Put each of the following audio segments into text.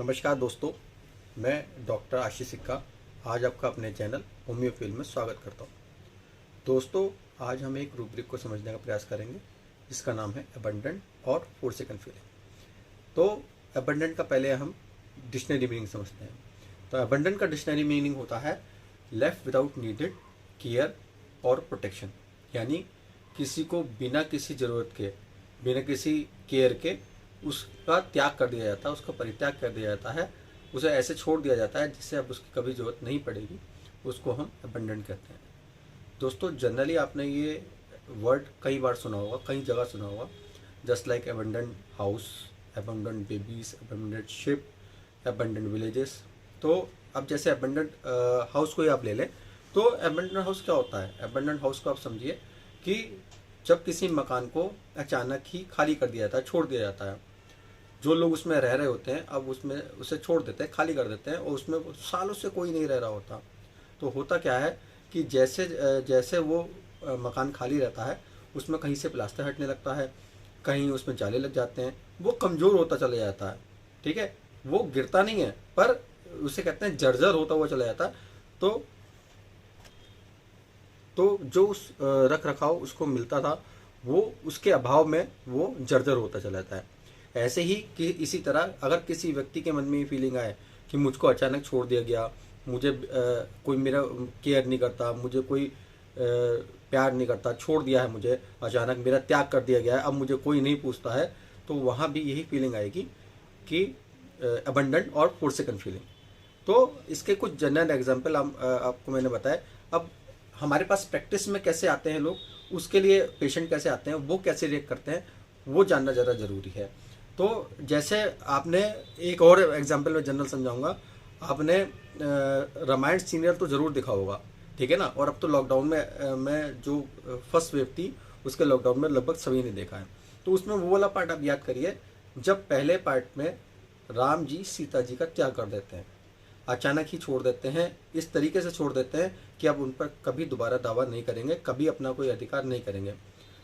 नमस्कार दोस्तों, मैं डॉक्टर आशीष सिक्का आज आपका अपने चैनल होम्योफील में स्वागत करता हूं। दोस्तों, आज हम एक रूब्रिक को समझने का प्रयास करेंगे जिसका नाम है अबंडेंट और फोर्सेकन फीलिंग। तो अबंडेंट का पहले हम डिक्शनरी मीनिंग समझते हैं। तो अबंडेंट का डिक्शनरी मीनिंग होता है लेफ्ट विदाउट नीडेड केयर और प्रोटेक्शन, यानी किसी को बिना किसी ज़रूरत के, बिना किसी केयर के उसका त्याग कर दिया जाता है, उसका परित्याग कर दिया जाता है, उसे ऐसे छोड़ दिया जाता है जिससे अब उसकी कभी ज़रूरत नहीं पड़ेगी, उसको हम अबंडेंट कहते हैं। दोस्तों, जनरली आपने ये वर्ड कई बार सुना होगा, कई जगह सुना होगा, just like abundant house, abundant babies, abundant ship, abundant villages. तो अब जैसे अबंडेंट हाउस को ही आप ले लें, तो अबंडेंट हाउस क्या होता है? अबंडेंट हाउस को आप समझिए कि जब किसी मकान को अचानक ही खाली कर दिया जाता है, छोड़ दिया जाता है, जो लोग उसमें रह रहे होते हैं अब उसमें उसे छोड़ देते हैं, खाली कर देते हैं, और उसमें सालों से कोई नहीं रह रहा होता। तो होता क्या है कि जैसे जैसे वो मकान खाली रहता है, उसमें कहीं से प्लास्टर हटने लगता है, कहीं उसमें जाले लग जाते हैं, वो कमज़ोर होता चला जाता है। ठीक है, वो गिरता नहीं है, पर उसे कहते हैं जर्जर होता हुआ चला जाता है। तो जो उस रख रखाव उसको मिलता था, वो उसके अभाव में वो जर्जर होता चला जाता है। ऐसे ही कि इसी तरह अगर किसी व्यक्ति के मन में ये फीलिंग आए कि मुझको अचानक छोड़ दिया गया, मुझे कोई मेरा केयर नहीं करता, मुझे कोई प्यार नहीं करता, छोड़ दिया है मुझे, अचानक मेरा त्याग कर दिया गया है, अब मुझे कोई नहीं पूछता है, तो वहाँ भी यही फीलिंग आएगी कि अबंडेंट और फोर्सेकन फीलिंग। तो इसके कुछ जनरल एग्जाम्पल आपको मैंने बताया। अब हमारे पास प्रैक्टिस में कैसे आते हैं लोग, उसके लिए पेशेंट कैसे आते हैं, वो कैसे रिएक्ट करते हैं, वो जानना ज़्यादा ज़रूरी है। तो जैसे आपने एक और एग्जांपल में जनरल समझाऊंगा, आपने रामायण सीरियल तो ज़रूर देखा होगा, ठीक है ना। और अब तो लॉकडाउन में मैं जो फर्स्ट वेव थी उसके लॉकडाउन में लगभग सभी ने देखा है। तो उसमें वो वाला पार्ट आप याद करिए, जब पहले पार्ट में राम जी सीता जी का त्याग कर देते हैं, अचानक ही छोड़ देते हैं, इस तरीके से छोड़ देते हैं कि अब उन पर कभी दोबारा दावा नहीं करेंगे, कभी अपना कोई अधिकार नहीं करेंगे।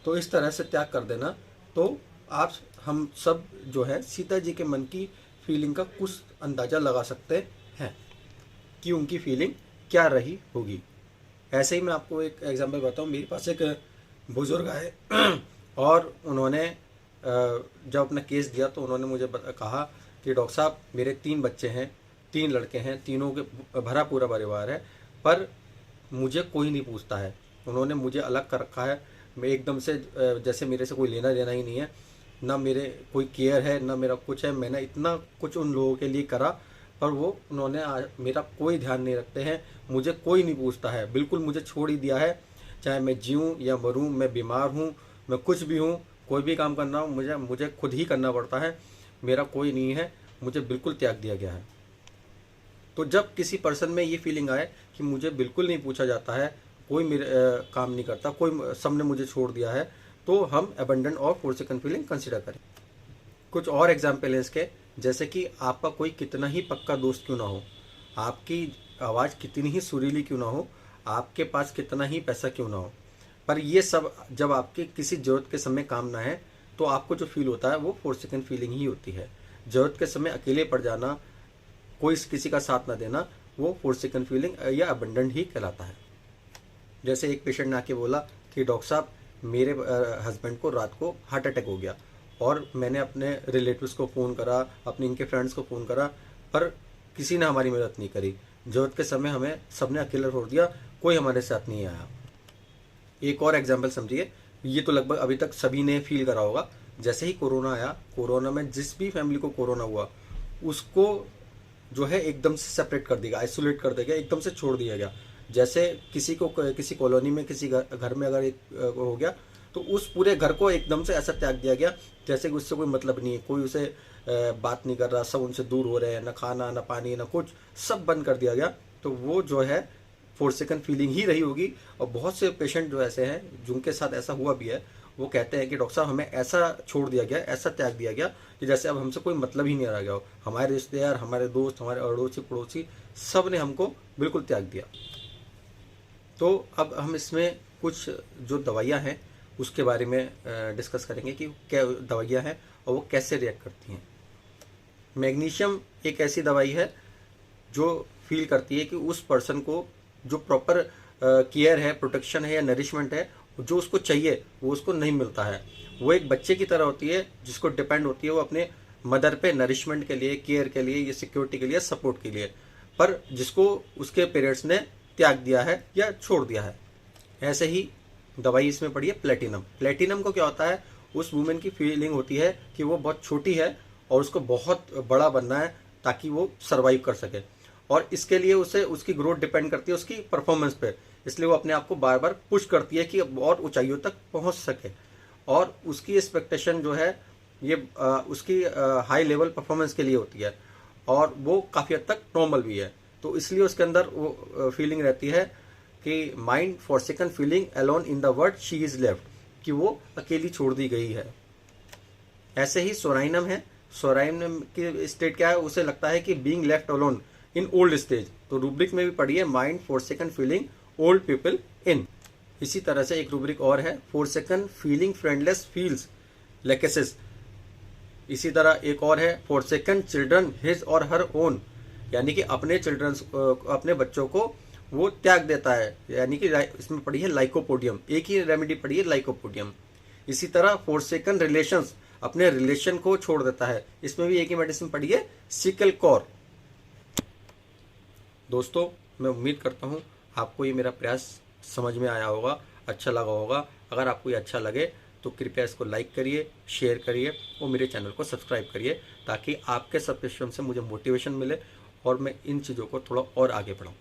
तो इस तरह से त्याग कर देना, तो आप हम सब जो है सीता जी के मन की फीलिंग का कुछ अंदाज़ा लगा सकते हैं कि उनकी फीलिंग क्या रही होगी। ऐसे ही मैं आपको एक एग्जांपल बताऊं। मेरे पास एक बुजुर्ग आए और उन्होंने जब अपना केस दिया तो उन्होंने मुझे कहा कि डॉक्टर साहब, मेरे 3 बच्चे हैं, 3 लड़के हैं, तीनों के भरा पूरा परिवार है, पर मुझे कोई नहीं पूछता है, उन्होंने मुझे अलग कर रखा है। मैं एकदम से जैसे मेरे से कोई लेना देना ही नहीं है, ना मेरे कोई केयर है, ना मेरा कुछ है। मैंने इतना कुछ उन लोगों के लिए करा, पर वो उन्होंने मेरा कोई ध्यान नहीं रखते हैं, मुझे कोई नहीं पूछता है, बिल्कुल मुझे छोड़ ही दिया है। चाहे मैं जीऊँ या मरूँ, मैं बीमार हूँ, मैं कुछ भी हूँ, कोई भी काम करना हो मुझे खुद ही करना पड़ता है, मेरा कोई नहीं है, मुझे बिल्कुल त्याग दिया गया है। तो जब किसी पर्सन में ये फीलिंग आए कि मुझे बिल्कुल नहीं पूछा जाता है, कोई मेरे काम नहीं करता, कोई सबने मुझे छोड़ दिया है, तो हम अबंडेंट और फोर्सेकन फीलिंग कंसिडर करें। कुछ और एग्जाम्पल है इसके, जैसे कि आपका कोई कितना ही पक्का दोस्त क्यों ना हो, आपकी आवाज़ कितनी ही सुरीली क्यों ना हो, आपके पास कितना ही पैसा क्यों ना हो, पर ये सब जब आपके किसी ज़रूरत के समय काम ना है, तो आपको जो फील होता है वो फोर्सेकन फीलिंग ही होती है। ज़रूरत के समय अकेले पड़ जाना, कोई किसी का साथ ना देना, वो फोर्सेकन फीलिंग या अबंडेंट ही कहलाता है। जैसे एक पेशेंट ने आके बोला कि डॉक्टर साहब, मेरे हस्बैंड को रात को हार्ट अटैक हो गया, और मैंने अपने रिलेटिव्स को फ़ोन करा, अपने इनके फ्रेंड्स को फ़ोन करा, पर किसी ने हमारी मदद नहीं करी। ज़रूरत के समय हमें सबने अकेला छोड़ दिया, कोई हमारे साथ नहीं आया। एक और एग्जाम्पल समझिए, ये तो लगभग अभी तक सभी ने फील करा होगा। जैसे ही कोरोना आया, कोरोना में जिस भी फैमिली को कोरोना हुआ, उसको जो है एकदम से सेपरेट कर दिया, आइसोलेट कर दिया गया, एकदम से छोड़ दिया गया। जैसे किसी को किसी कॉलोनी में किसी घर में अगर एक हो गया, तो उस पूरे घर को एकदम से ऐसा त्याग दिया गया जैसे कि उससे कोई मतलब नहीं है, कोई उसे बात नहीं कर रहा, सब उनसे दूर हो रहे हैं, ना खाना ना पानी ना कुछ, सब बंद कर दिया गया। तो वो जो है फोर्सेकन फीलिंग ही रही होगी। और बहुत से पेशेंट जो ऐसे हैं जिनके साथ ऐसा हुआ भी है, वो कहते हैं कि डॉक्टर साहब, हमें ऐसा छोड़ दिया गया, ऐसा त्याग दिया गया कि जैसे अब हमसे कोई मतलब ही नहीं रह गया हो। हमारे रिश्तेदार, हमारे दोस्त, हमारे अड़ोसी पड़ोसी, सब ने हमको बिल्कुल त्याग दिया। तो अब हम इसमें कुछ जो दवाइयाँ हैं उसके बारे में डिस्कस करेंगे कि क्या दवाइयाँ हैं और वो कैसे रिएक्ट करती हैं। मैग्नीशियम एक ऐसी दवाई है जो फील करती है कि उस पर्सन को जो प्रॉपर केयर है, प्रोटेक्शन है या नरिशमेंट है जो उसको चाहिए वो उसको नहीं मिलता है। वो एक बच्चे की तरह होती है जिसको डिपेंड होती है वो अपने मदर पे नरिशमेंट के लिए, केयर के लिए, या सिक्योरिटी के लिए, सपोर्ट के लिए, पर जिसको उसके पेरेंट्स ने त्याग दिया है या छोड़ दिया है। ऐसे ही दवाई इसमें पड़ी है प्लेटिनम। प्लेटिनम को क्या होता है, उस वुमेन की फीलिंग होती है कि वो बहुत छोटी है और उसको बहुत बड़ा बनना है ताकि वो सरवाइव कर सके, और इसके लिए उसे उसकी ग्रोथ डिपेंड करती है उसकी परफॉर्मेंस पे। इसलिए वो अपने आप को बार बार पुश करती है कि और ऊंचाइयों तक पहुंच सके, और उसकी एक्सपेक्टेशन जो है ये उसकी हाई लेवल परफॉर्मेंस के लिए होती है, और वो काफ़ी हद तक नॉर्मल भी है। तो इसलिए उसके अंदर वो फीलिंग रहती है कि mind forsaken feeling alone in the world she is left, कि वो अकेली छोड़ दी गई है। ऐसे ही सोराइनम है। सोराइनम की स्टेट क्या है, उसे लगता है कि being left alone in old stage. तो रूब्रिक में भी पढ़ी है mind forsaken feeling old people in. इसी तरह से एक रूब्रिक और है forsaken feeling friendless feels Lachesis. इसी तरह एक और है फॉर सेकंड चिल्ड्रन हिज और हर ओन, यानी कि अपने चिल्ड्रन, अपने बच्चों को वो त्याग देता है, यानी कि इसमें पड़ी है लाइकोपोडियम। एक ही रेमेडी पड़ी है लाइकोपोडियम। इसी तरह फॉर सेकंड रिलेशंस, अपने रिलेशन को छोड़ देता है, इसमें भी एक ही मेडिसिन पड़ी है सिकल कॉर। दोस्तों, मैं उम्मीद करता हूँ आपको ये मेरा प्रयास समझ में आया होगा, अच्छा लगा होगा। अगर आपको ये अच्छा लगे तो कृपया इसको लाइक करिए, शेयर करिए और मेरे चैनल को सब्सक्राइब करिए, ताकि आपके सब्सक्रिप्शन से मुझे मोटिवेशन मिले और मैं इन चीज़ों को थोड़ा और आगे बढ़ाऊँ।